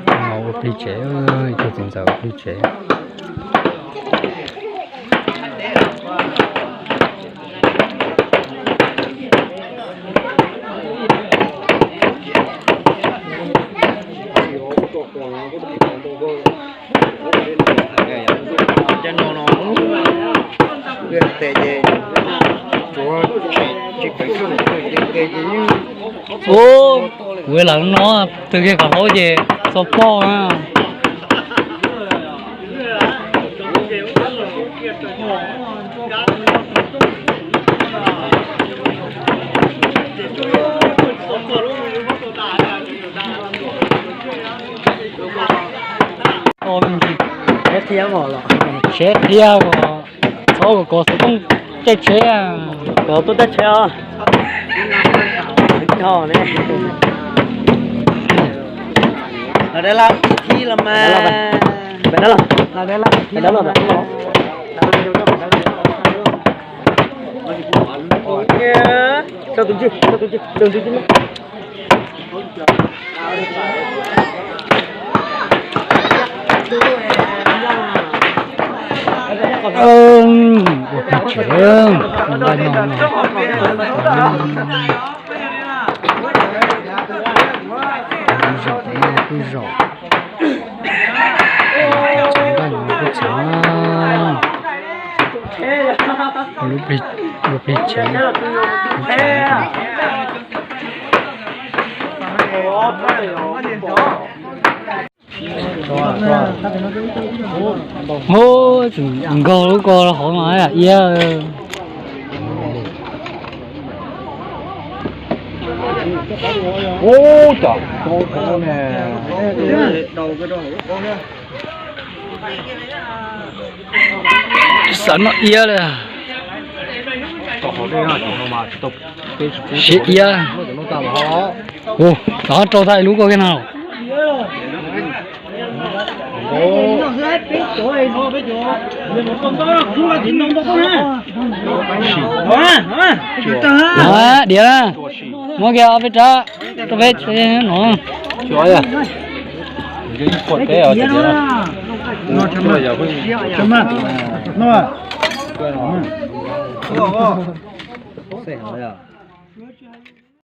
Ngầu đi trẻ ơi, cho tiền giàu đi trẻ. Ô, quê lần nó từ khi còn hối về số po á. Ô mình chỉ chết theo mà lo, chết theo mà số của số không chết chết à, có tôi chết theo. Thò này. Ở đây là thi là mà. Bên đó là. Ở đây là. Bên đó là. Cho tôi chứ, cho tôi chứ, đừng tôi chứ. Trường, cứ rổ lúc đi chơi ô chừng go lúc go là hỏi mãi à yeah ô trời con nè đầu cái đầu con nè sẵn nó ia đây à shit ia ô đó trâu thay lú coi cái nào đó đĩa ra mua kia ở bên trái tôi biết nó trời à cái quần té ở trên đó nó chấm mà chấm mà nó à